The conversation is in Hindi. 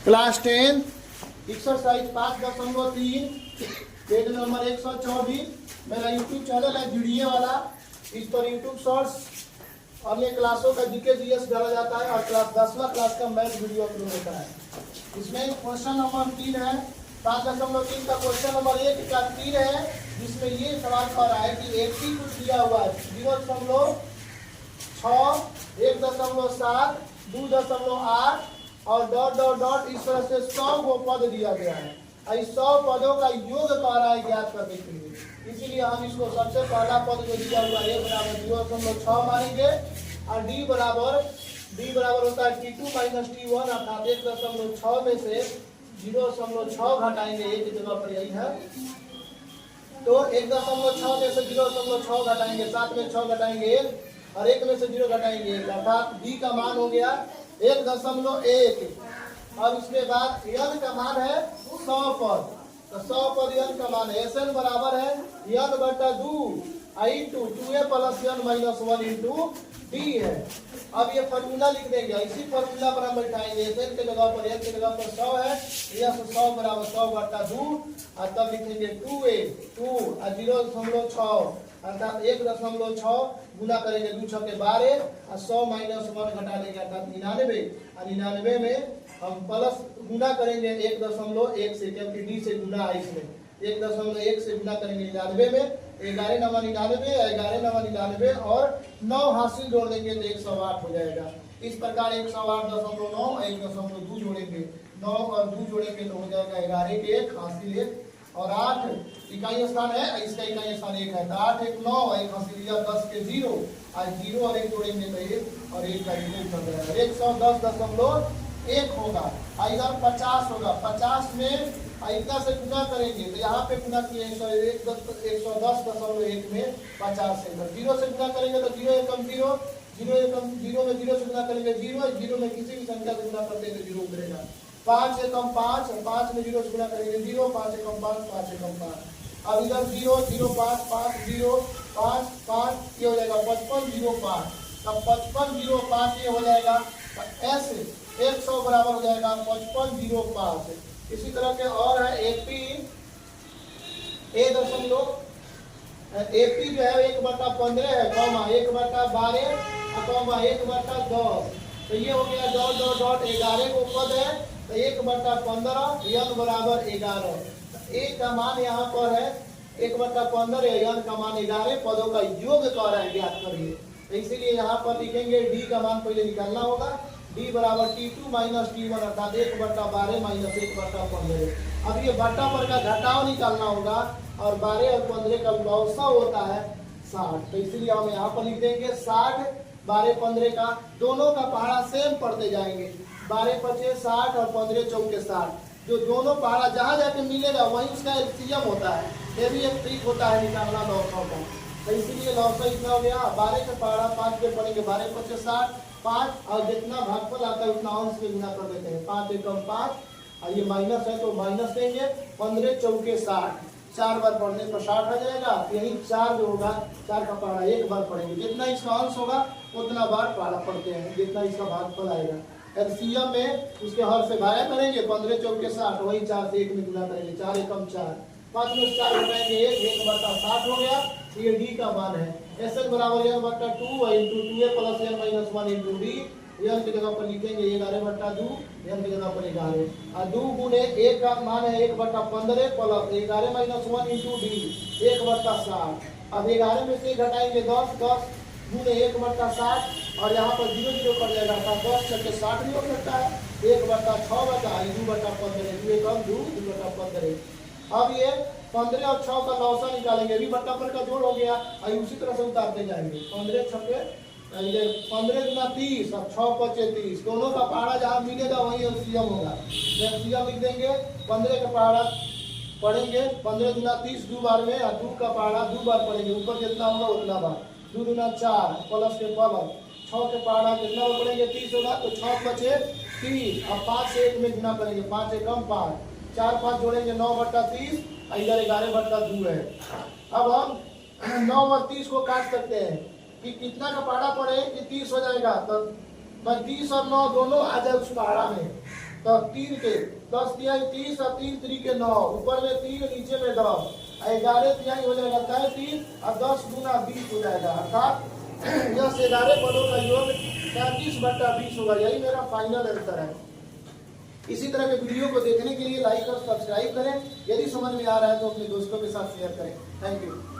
क्लास 10 एक्सरसाइज 5.3 पेज नंबर 124 मेरा यूट्यूब चैनल है वीडियो वाला। इस पर यूट्यूब शॉर्ट्स अन्य क्लासों का जीके जीएस डाला जाता है और क्लास 10वां क्लास का मैथ वीडियो अपलोड होता है। इसमें क्वेश्चन नंबर 3 है 5.3 का क्वेश्चन नंबर 1 का 3 है, जिसमें ये सवाल कर रहा है कि 80 कुछ दिया हुआ है 0.6 1.7 2.8 और डॉट डॉट डॉट इस तरह से 100 को पद दिया गया है। इस 100 पदों का योग कह रहा है ज्ञात करने के लिए, इसीलिए हम इसको सबसे पहला पद जो दिया हुआ है बराबर 0.6 मानेंगे और डी बराबर होता है T2 माइनस T1 अर्थात 1.6 में से 0.6 घटाएंगे एक जगह पर यही है, तो 1.6 में से 0.6 घटाएंगे 7 में 6 घटाएंगे 1 और 1 में से 0 घटाएंगे 1 अर्थात डी का मान हो गया 1.1। अब इसके बाद यन का मान है 100 पद, तो 100 पद यन का मान है एन बराबर है यन बटा 2 into 2a plus n minus 1 into D है। अब ये फॉर्मूला लिख देंगे, इसी फॉर्मूला पर हम बैठाएंगे एन के जगह पर एन के जगह पर 100 है, यह 100 बराबर 100 बटा 2 और तब लिखेंगे 2a 2 और 0.6 अर्थात 1.6 गुना करेंगे 2 6 के 12 और 100 माइनस 1 घटा देंगे अर्थात 99 और 99 में हम प्लस गुना करेंगे 1.1 से, क्योंकि डी से गुना है इसमें 1.1 से गुना करेंगे 99 में 11 9 99 11 9 99 और 9 हासिल जोड़ देंगे तो 108 हो जाएगा। इस प्रकार 108.9 1.2 जोड़ेंगे 9 और 2 जोड़ेंगे तो हो जाएगा 11 के 1 हासिल 1 और 8 इकाई स्थान है, इसका इकाई स्थान 1 है तो 8 1 9 1 हासिल 10 के 0 और 0 और 1 जोड़ेंगे तो 1 और 1 का रिजल्ट हो जाएगा 110.1 होगा। इधर 50 होगा, 50 में इतना से गुना करेंगे तो यहाँ पे गुना किए 110.1 में 50 से 0 से गुना करेंगे तो 0 एकम 0 0 में 0 से गुना करेंगे 0 में किसी भी संख्या से गुना करते हैं तो 0 उतरेगा 5 एकम 5 5 में 0 से गुना करेंगे 0 5 एकम 5 5 एकम 5। अब इधर 0 0 5 5 0 5 5 ये हो जाएगा 5505, तब 5505 ये हो जाएगा ऐसे 100 बराबर हो जाएगा 5505। इसी तरह के और है एपी जो है 1/15 है कॉमा 1/12 कॉमा 1/10, तो ये हो गया डॉट डॉट डॉट 11 को पद है तो 1/15 यन बराबर 11। एक का मान यहाँ पर है 1/15 यन का मान 11 पदों का योग कर रहा है ज्ञात करिए, तो इसीलिए यहाँ पर लिखेंगे डी का मान पहले निकालना होगा डी बराबर T2 माइनस T1 अर्थात 1/12 माइनस 1/15। अब ये बट्टा पर का घटाव निकालना होगा और 12 और 15 का लौसा होता है 60, तो इसलिए हम यहाँ पर लिख देंगे 60 12 15 का दोनों का पहाड़ा सेम पढ़ते जाएंगे 12 5 60 और 15 चौके 60, जो दोनों पहाड़ा जहाँ जाके मिलेगा वहीं उसका एलसीएम होता है, ये भी एक ट्रिक होता है निकालना लौसा का, तो इसीलिए लौसा इतना हो गया 12 का पहाड़ा 5 पे पढ़ेंगे 12 5 60 5 और जितना भागफल आता है उतना अंश में गुना कर देते हैं 5 एकम 5 और ये माइनस है तो माइनस देंगे 15 चौके 60 4 बार पढ़ने पर 60 आ जाएगा, यही 4 जो होगा 4 का पहाड़ा एक बार पढ़ेंगे, जितना इसका अंश होगा उतना बार पहाड़ा पढ़ते हैं जितना इसका भागफल आएगा। एलसीएम में उसके हर से भागा करेंगे 15 चौके 60 वही 4 से 1 में गुना करेंगे 4 एकम 4 5 में 4 घटाएंगे 1/60 हो गया, ये डी का मान है एन बराबर यन बटा 2 into 2a plus n minus 1 into D, n की जगह पर लिखेंगे 11/2 यन की जगह पर 11 और 2 गुने 1 का मान है 1/15 प्लस 11 माइनस 1 इंटू डी 1/60। अब 11 में से घटाएंगे 10 10 गुने 1/60 और यहाँ पर 0 0 कर जाएगा अर्थात 10 छक्के 60 भी हो सकता है 1/6 बचा 2/15 2 एकम 2/15। अब ये 15 और 6 का लौसा निकालेंगे, अभी बट्टा पर का जोड़ हो गया और उसी तरह से उतारते जाएंगे 15 छक्के 15 गुना 30 और 6 5 30, दोनों का पहाड़ा जहाँ मिलेगा वही एलसीएम होगा, एलसीएम लिख देंगे 15 का पहाड़ा पढ़ेंगे 15 गुना 30 2 बार में और 2 का पहाड़ा 2 बार पढ़ेंगे ऊपर जितना होगा उतना बार 2 गुना 4 प्लस के पावर 6 के पहाड़ा कितना बार पढ़ेंगे 30 होगा तो 6 5 30 और 5 से 1 में गुना करेंगे 5 एकम 5 4 5 जोड़ेंगे 9/30 इधर 11/2 है। अब हम 9 और 30 को काट सकते हैं कि कितना का पहाड़ा पड़े कि 30 हो जाएगा, तो 30 और 9 दोनों आ जाए उस पहाड़ा में, तो 3 के 10 तिहाई 30 और 3 3 के 9, ऊपर में 3 नीचे में 10, 11 तिहाई हो जाएगा 33 और 10 गुना 20 हो जाएगा, अर्थात यह 11 पदों का योग 33/20 होगा। यही मेरा फाइनल आंसर है। इसी तरह के वीडियो को देखने के लिए लाइक और सब्सक्राइब करें। यदि समझ में आ रहा है तो अपने दोस्तों के साथ शेयर करें। Thank you.